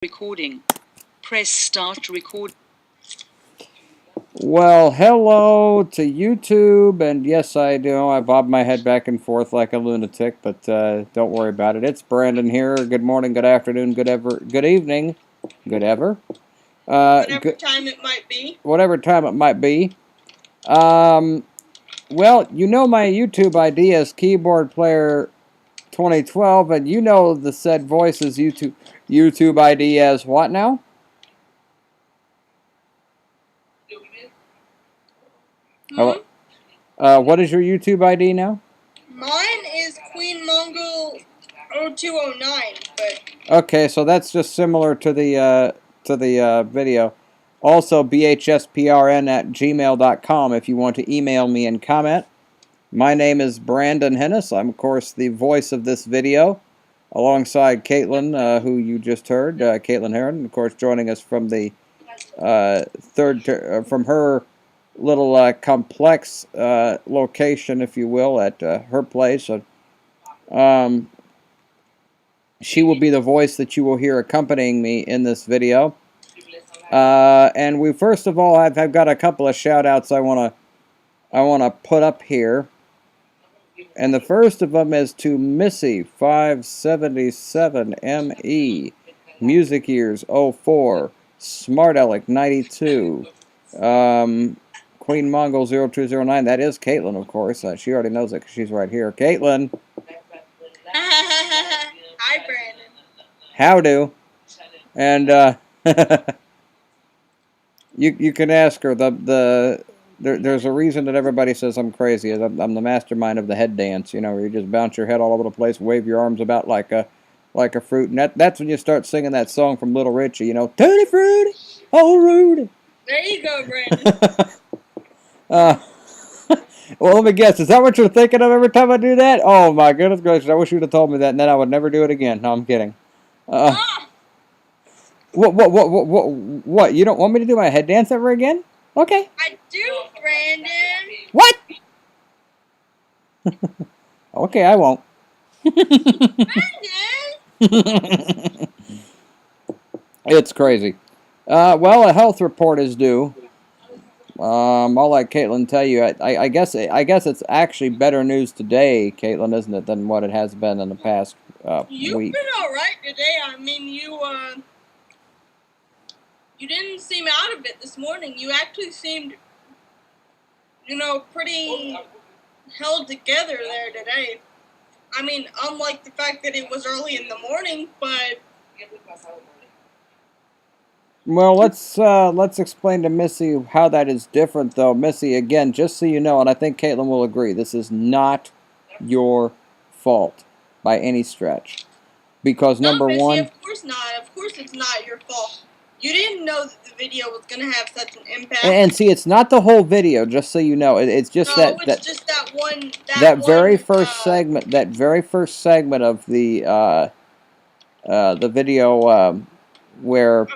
Recording. Press start record. Well, hello to YouTube, and yes, I do. I bob my head back and forth like a lunatic, but don't worry about it. It's Brandon here. Good morning, good afternoon, good evening, good ever. Whatever time it might be. Whatever time it might be. Well, you know my YouTube ID is Keyboard Player 2012, and you know the said voice's YouTube ID as what now? What is your YouTube ID now? Mine is Queen Mongol 0209, but okay, so that's just similar to the video. Also, bhsprn@gmail.com if you want to email me and comment. My name is Brandon Hennis. I'm, of course, the voice of this video, alongside Caitlin, who you just heard, Caitlin Heron, of course, joining us from the from her little complex location, if you will, at her place. She will be the voice that you will hear accompanying me in this video. And we first of all I've got a couple of shout outs I wanna put up here. And the first of them is to Missy 577ME, Music Ears 04, Smart Alec 92, Queen Mongol 0209. That is Caitlin, of course. She already knows it because she's right here. Caitlin. Hi, Brandon. Howdo. And you can ask her. There's a reason that everybody says I'm crazy. I'm the mastermind of the head dance. You know, where you just bounce your head all over the place, wave your arms about like a fruit, and that's when you start singing that song from Little Richie. You know, Tutti Frutti, oh Rudy. There you go, Brandon. Well, let me guess. Is that what you're thinking of every time I do that? Oh my goodness gracious! I wish you'd have told me that, and then I would never do it again. No, I'm kidding. What? You don't want me to do my head dance ever again? Okay. I do, Brandon. What? Okay, I won't. Brandon. It's crazy. Well, a health report is due. I'll let Caitlin tell you. I guess it's actually better news today, Caitlin, isn't it, than what it has been in the past You've week. been all right today. I mean, you didn't seem out of it this morning. You actually seemed, pretty held together there today. I mean, unlike the fact that it was early in the morning, but. Well, let's explain to Missy how that is different, though. Missy, again, just so you know, and I think Caitlin will agree, this is not your fault by any stretch. Because number Missy, one, of course not. Of course it's not your fault. You didn't know that the video was going to have such an impact. And see, it's not the whole video, just so you know. It's just just that one. Very first segment. That very first segment of the video where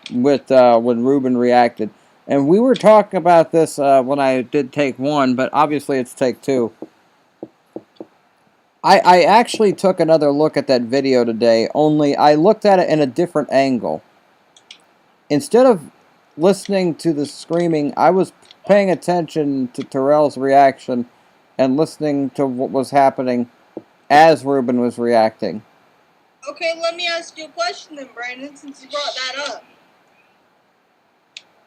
when Ruben reacted, and we were talking about this when I did take one, but obviously it's take two. I actually took another look at that video today. Only I looked at it in a different angle. Instead of listening to the screaming, I was paying attention to Terrell's reaction and listening to what was happening as Ruben was reacting. Okay, let me ask you a question then, Brandon, since you brought that up.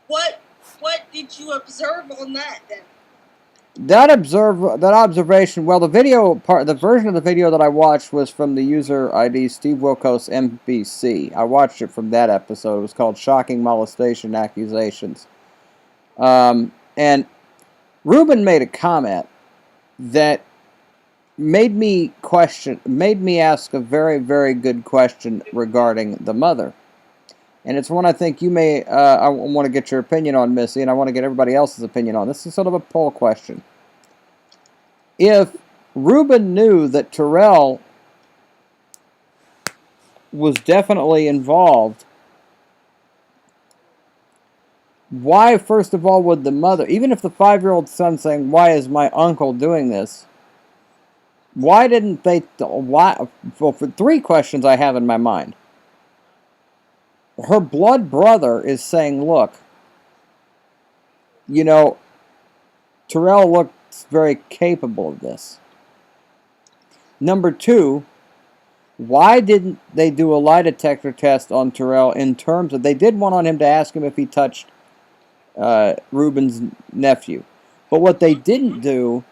What did you observe on that then? That observation, well, the version of the video that I watched was from the user ID Steve Wilkos MBC. I watched it from that episode. It was called Shocking Molestation Accusations. And Ruben made a comment that made me ask a very, very good question regarding the mother. And it's one I think you may, I want to get your opinion on, Missy, and I want to get everybody else's opinion on. This is sort of a poll question. If Ruben knew that Terrell was definitely involved, why, first of all, would the mother, even if the 5-year-old son saying, why is my uncle doing this, why didn't they, well, for three questions I have in my mind. her blood brother is saying, look, you know, Terrell looks very capable of this. Number two, why didn't they do a lie detector test on Terrell in terms of, they did one on him to ask him if he touched Ruben's nephew. But what they didn't do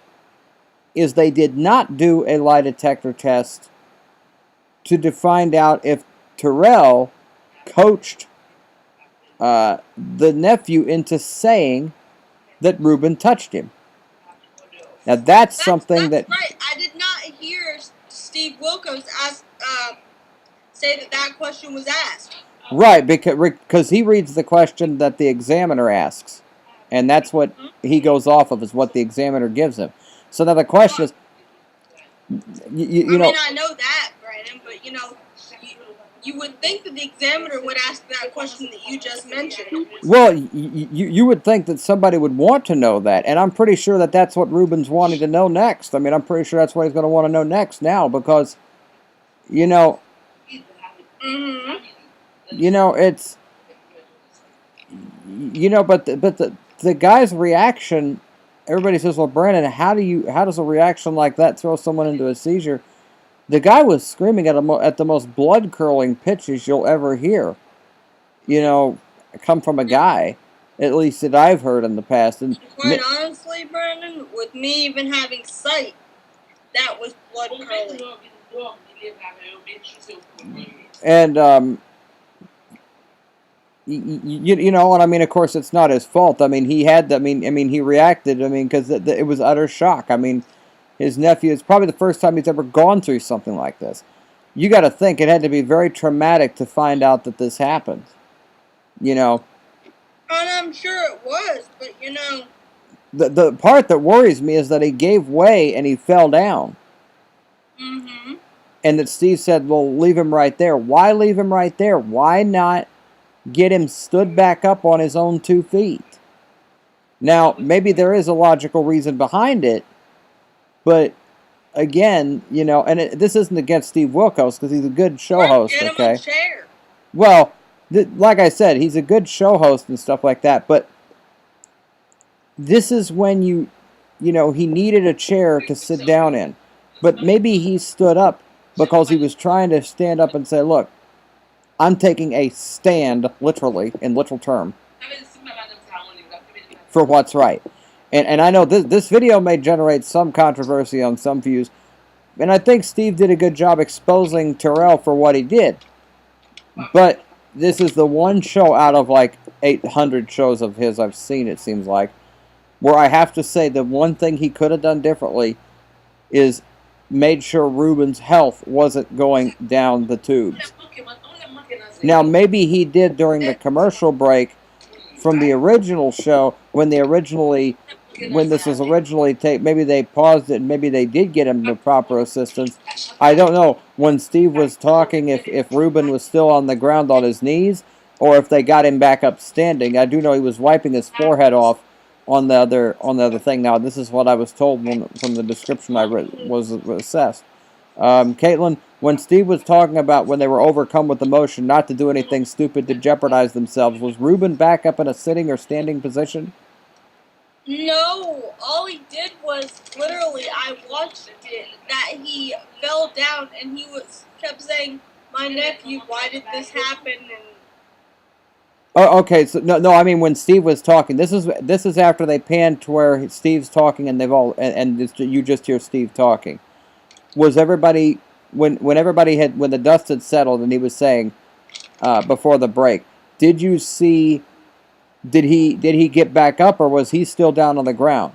is they did not do a lie detector test to find out if Terrell coached the nephew into saying that Ruben touched him. Now that's something that's that... right. I did not hear Steve Wilkos say that question was asked. Right, because he reads the question that the examiner asks. And that's what he goes off of, is what the examiner gives him. So now the question is... You know, I know that, Brandon, but you would think that the examiner would ask that question that you just mentioned. Well, you would think that somebody would want to know that, and I'm pretty sure that that's what Ruben's wanting to know next. I mean, I'm pretty sure that's what he's going to want to know next now, because, you know, it's, but the guy's reaction, everybody says, well, Brandon, how does a reaction like that throw someone into a seizure? The guy was screaming at the most blood-curdling pitches you'll ever hear, come from a guy, at least that I've heard in the past. And quite honestly, Brandon, with me even having sight, that was blood-curdling. And, and I mean, of course, it's not his fault. I mean, he reacted, because it was utter shock. I mean, his nephew, it's probably the first time he's ever gone through something like this. You got to think it had to be very traumatic to find out that this happened. And I'm sure it was, but the part that worries me is that he gave way and he fell down. And that Steve said, well, leave him right there. Why leave him right there? Why not get him stood back up on his own 2 feet? Now, maybe there is a logical reason behind it, but again, and this isn't against Steve Wilkos, because he's a good show host, get him okay? a chair. Well, like I said, he's a good show host and stuff like that, but this is when he needed a chair to sit down in. But maybe he stood up because he was trying to stand up and say, look, I'm taking a stand, literally, in literal term, for what's right. And I know this video may generate some controversy on some views, and I think Steve did a good job exposing Terrell for what he did. But this is the one show out of like 800 shows of his I've seen, it seems like, where I have to say the one thing he could have done differently is made sure Ruben's health wasn't going down the tubes. Now, maybe he did during the commercial break from the original show, when this was originally taped. Maybe they paused it and maybe they did get him the proper assistance. I don't know. When Steve was talking, if Ruben was still on the ground on his knees, or if they got him back up standing. I do know he was wiping his forehead off on the other thing. Now, this is what I was told from the description I was assessed. Caitlin, when Steve was talking about when they were overcome with emotion not to do anything stupid to jeopardize themselves, was Ruben back up in a sitting or standing position? No, all he did was literally, I watched it, that he fell down and he kept saying, "My nephew, why did this happen?" And oh, okay, so no, I mean when Steve was talking. This is after they panned to where Steve's talking and they've all and you just hear Steve talking. Was everybody when the dust had settled and he was saying before the break? Did you see? Did he get back up, or was he still down on the ground?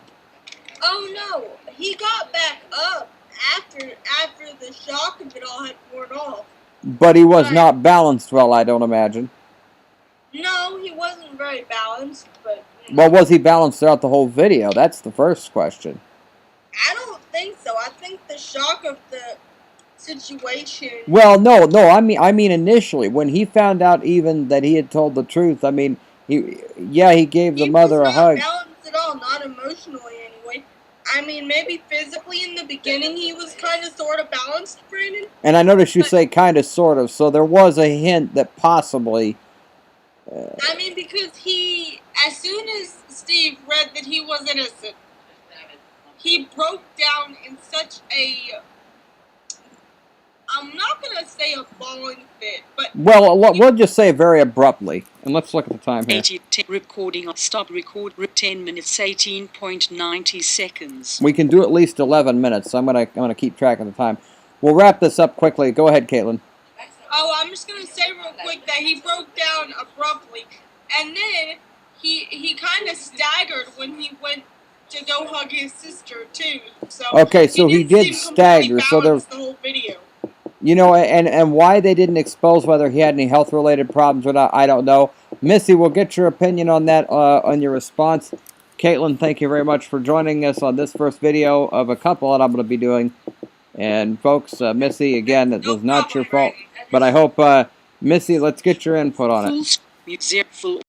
Oh no, he got back up after the shock of it all had worn off. But he was not balanced well, I don't imagine. No, he wasn't very balanced, but... Well, was he balanced throughout the whole video? That's the first question. I don't think so. I think the shock of the situation... Well, no, I mean initially, when he found out even that he had told the truth, I mean, he gave the mother a hug. He was not balanced at all, not emotionally anyway. I mean, maybe physically in the beginning he was kind of sort of balanced, Brandon. And I noticed you say kind of, sort of, so there was a hint that possibly I mean, because he, as soon as Steve read that he was innocent, he broke down in such a, I'm not going to say a bawling fit, but... Well, we'll just say very abruptly. And let's look at the time here. 80, recording, stop record, 10 minutes, 18.90 seconds. We can do at least 11 minutes, so I'm gonna keep track of the time. We'll wrap this up quickly. Go ahead, Caitlin. Oh, I'm just going to say real quick that he broke down abruptly. And then he kind of staggered when he went to go hug his sister, too. So Okay, so he did stagger. So there, the whole video. you know, and why they didn't expose whether he had any health-related problems or not, I don't know. Missy, we'll get your opinion on that, on your response. Caitlin, thank you very much for joining us on this first video of a couple that I'm going to be doing. And folks, Missy, again, it was not your fault. But I hope, Missy, let's get your input on it. Full